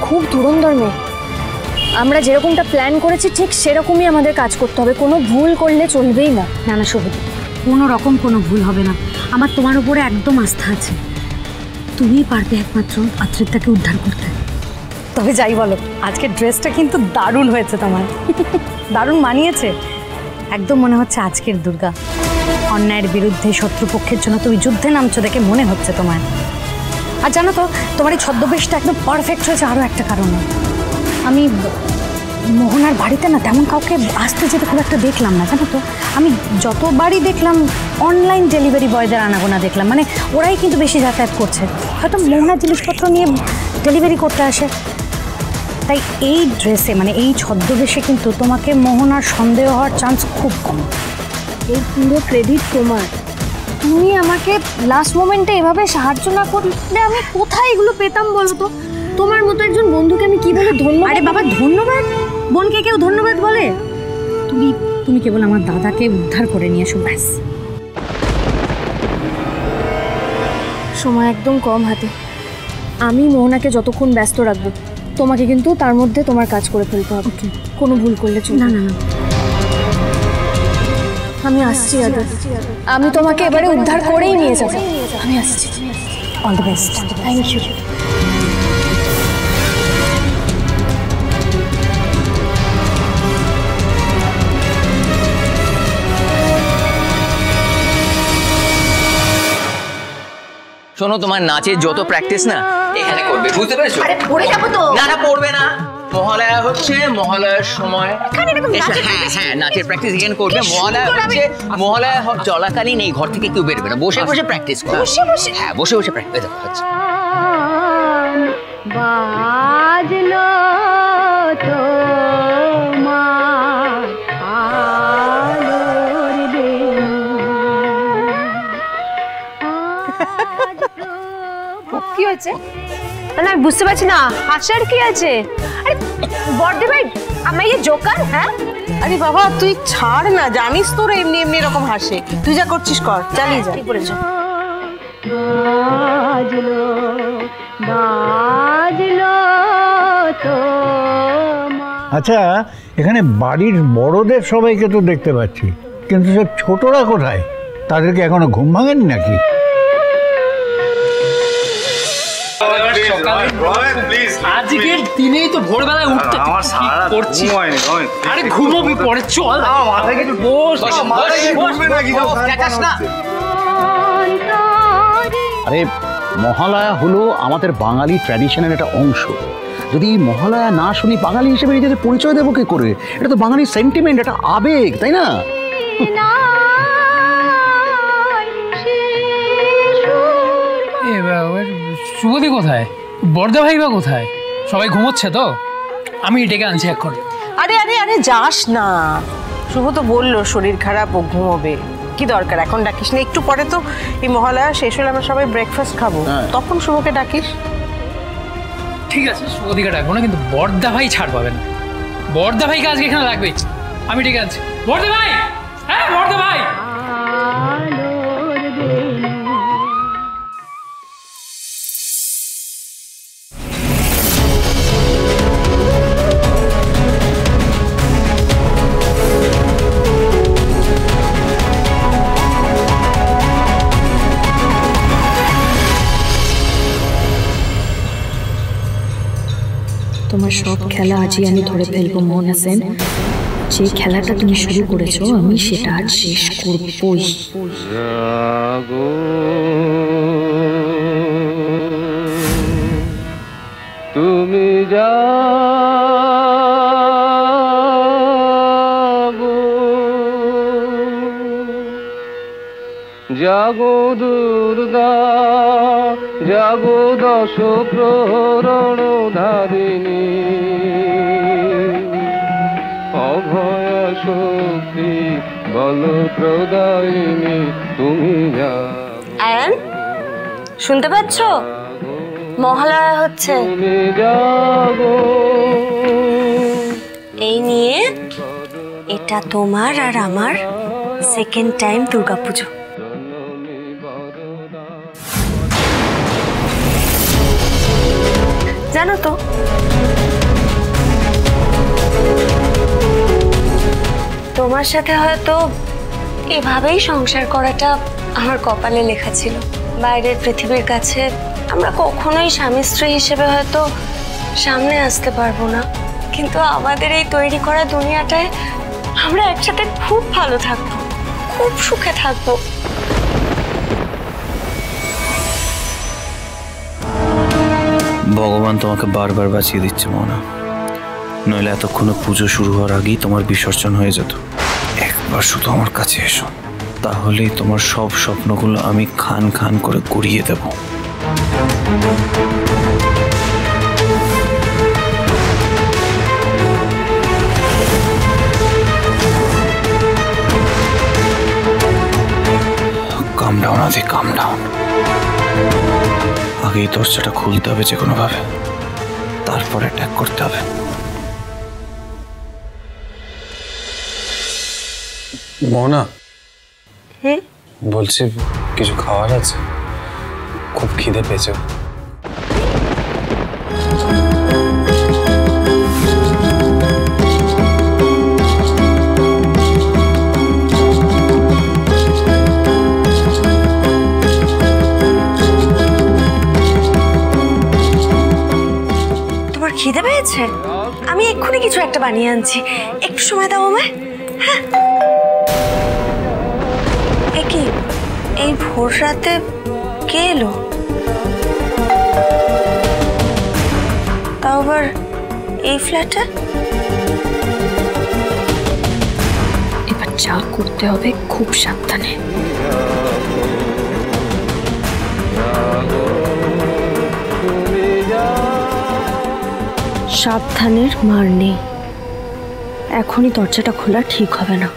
খুব ধুরন্ধর মেয়ে। আমরা যেরকমটা প্ল্যান করেছি ঠিক সেরকমই আমাদের কাজ করতে হবে, কোনো ভুল করলে চলবেই না। না না শুভদীপ, কোনো রকম কোনো ভুল হবে না। আমার তোমার উপরে একদম আস্থা আছে, তুমিই পারবে একমাত্র আত্রিতাকে উদ্ধার করতে। তবে যাই বলো, আজকের ড্রেসটা কিন্তু দারুণ হয়েছে তোমার, দারুণ মানিয়েছে। একদম মনে হচ্ছে আজকের দুর্গা। অন্যায়ের বিরুদ্ধে শত্রুপক্ষের জন্য তুমি যুদ্ধে নামছো দেখে মনে হচ্ছে তোমার। আর জানো তো, তোমার এই ছদ্মবেশটা একদম পারফেক্ট হয়েছে আরও একটা কারণে। আমি মোহনার বাড়িতে না তেমন কাউকে আসতে যেতে খুব একটা দেখলাম না, জানো তো। আমি যতবারই দেখলাম অনলাইন ডেলিভারি বয়দের আনাগোনা দেখলাম, মানে ওরাই কিন্তু বেশি যাতায়াত করছে, হয়তো মোহনার জিনিসপত্র নিয়ে ডেলিভারি করতে আসে। তাই এই ড্রেসে মানে এই ছদ্মবেশে কিন্তু তোমাকে মোহনার সন্দেহ হওয়ার চান্স খুব কম। এই পুরো ক্রেডিট তোমার। তুমি আমাকে লাস্ট মোমেন্টে এভাবে সাহায্য না করলে আমি কোথায় এগুলো পেতাম বলো তো? তোমার মতো একজন বন্ধুকে আমি কি বলে ধন্যবাদ? আরে বাবা, ধন্যবাদ? বোনকে কেউ ধন্যবাদ বলে? তুমি তুমি কেবল আমার দাদাকে উদ্ধার করে নিয়ে এসো, ব্যাস। সময় একদম কম হাতে। আমি মোহনাকে যতক্ষণ ব্যস্ত রাখবো, তোমাকে কিন্তু তার মধ্যে তোমার কাজ করে ফেলতে হবে। কোনো ভুল করলে চলবে না না না, আমি আসছি আগে। আমি তোমাকে এবারে উদ্ধার করেই নিয়ে যাব। আমি আসছি। All the best. Thank you. শোনো, তোমার নাচের যত প্র্যাকটিস না এখানে করবে, বুঝতে পেরেছো? আরে পড়ে যাবো তো। না না, পড়বে না। মহালয়া হচ্ছে, মহালয়ার সময় হ্যাঁ নাচের প্র্যাকটিস এখানে করবে। মহালয়া হচ্ছে, মহালয়া চলাকালীন এই ঘর থেকে কেউ বেরোবে না, বসে বসে প্র্যাকটিস করো। হ্যাঁ, বসে বসে প্র্যাকটিস হচ্ছে। বাজলো তো কি হয়েছে? না আমি বুঝতে পারছি না, হাসার কি আছে? আরে বড়দি ভাই, আমায় জোকার। হ্যাঁ আরে বাবা তুই ছাড় না, জানিস তোর এমনি এমনি এরকম হাসে। তুই যা করছিস কর, চালিয়ে যা। ঠিক বলেছ। বাজলো বাজলো তো। আচ্ছা, এখানে বাড়ির বড়দের সবাইকে তো দেখতে পাচ্ছি, কিন্তু সব ছোটরা কোথায়? তাদেরকে এখনো ঘুম ভাঙেনি নাকি? আজকের দিনেই তো ভোরবেলায় উঠতে করছি। আরে ঘুমোবি পরে, চল। আরে মহালয়া হলো আমাদের বাঙালি ট্র্যাডিশনের একটা অংশ। যদি মহালয়া না শুনি বাঙালি হিসেবে নিজেদের পরিচয় দেবো কি করে? এটা তো বাঙালির সেন্টিমেন্ট, একটা আবেগ, তাই না? শুভদী কোথায়? বড়দা ভাই বা কোথায়? সবাই ঘুমোচ্ছে তো, আমি ডেকে আনছি এখন। আরে আরে আরে যাস না, শুভ তো বললো শরীর খারাপ, ও ঘুমোবে। কি দরকার এখন ডাকিস না? একটু পরে তো এই মহালয়া শেষ হলে আমরা সবাই ব্রেকফাস্ট খাবো, তখন শুভকে ডাকিস। ঠিক আছে, শুভদীকে ডাকবো না, কিন্তু বড়দা ভাই ছাড় পাবে না। বড়দা ভাইকে আজকে এখানে লাগবে, আমি ডেকে আনছি। বড়দা ভাই, হ্যাঁ বড়দা ভাই। তোমার সব খেলা আজই আমি ধরে ফেলবো মোহনা সেন। যে খেলাটা তুমি শুরু করেছো আমি সেটা আজ শেষ করবই। তুমি জাগো দুর্গা, জাগো দশ প্রহরণ ধারিণী, অভয় শক্তি বল প্রদায়িনী তুমি আয়ান, শুনতে পাচ্ছ? মহালয়া হচ্ছে। তুমি জাগো। এই নিয়ে এটা তোমার আর আমার সেকেন্ড টাইম দুর্গাপুজো। জানো তো তোমার সাথে হয়তো এভাবেই সংসার করাটা আমার কপালে লেখা ছিল। বাইরের পৃথিবীর কাছে আমরা কখনোই স্বামী স্ত্রী হিসেবে হয়তো সামনে আসতে পারবো না, কিন্তু আমাদের এই তৈরি করা দুনিয়াটায় আমরা একসাথে খুব ভালো থাকবো, খুব সুখে থাকবো। ভগবান তোমাকে বারবার বাঁচিয়ে দিচ্ছে মোহনা, নইলে এতক্ষণে পুজো শুরু হওয়ার আগেই তোমার বিসর্জন হয়ে যেত। একবার শুধু আমার কাছে এসো, তাহলেই তোমার সব স্বপ্নগুলো আমি খান খান করে গড়িয়ে দেব। কাম ডাউন আদি, কাম ডাউন। আগে এই দরজাটা খুলতে হবে যে কোনো ভাবে, তারপর অ্যাটাক করতে হবে। মোহনা, হুম, বলছি কিছু খাওয়ার আছে? খুব খিদে পেয়েছে। তোমার খিদে পেয়েছে? আমি এক্ষুনি কিছু একটা বানিয়ে আনছি, একটু সময় দাও আমায়। হ্যাঁ, এ কি এই ভোর রাতে কে এলো? তাও আবার এই ফ্ল্যাটে? এবার যা করতে হবে খুব সাবধানে। সাবধানের মার নেই, এখনই দরজাটা খোলা ঠিক হবে না।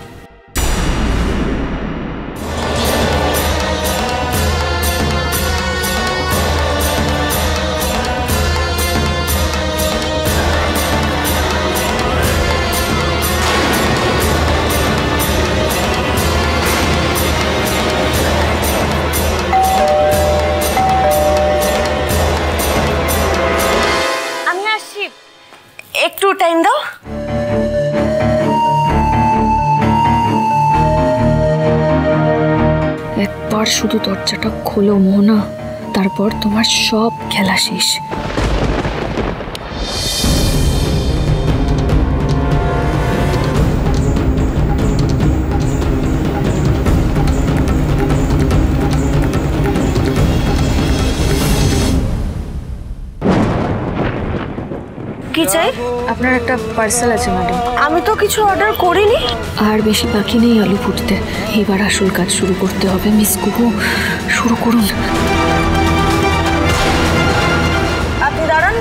আমি আসছি, একটু টাইম দাও। একবার শুধু দরজাটা খোলো মোহনা, তারপর তোমার সব খেলা শেষ। কি চাই? আপনার একটা পার্সেল আছে ম্যাডাম। আমি তো কিছু অর্ডার করিনি। আর বেশি বাকি নেই আলু ফুটতে, এবার আসল কাজ শুরু করতে হবে। মিস কুহু, শুরু করুন। আপনি দাঁড়ান,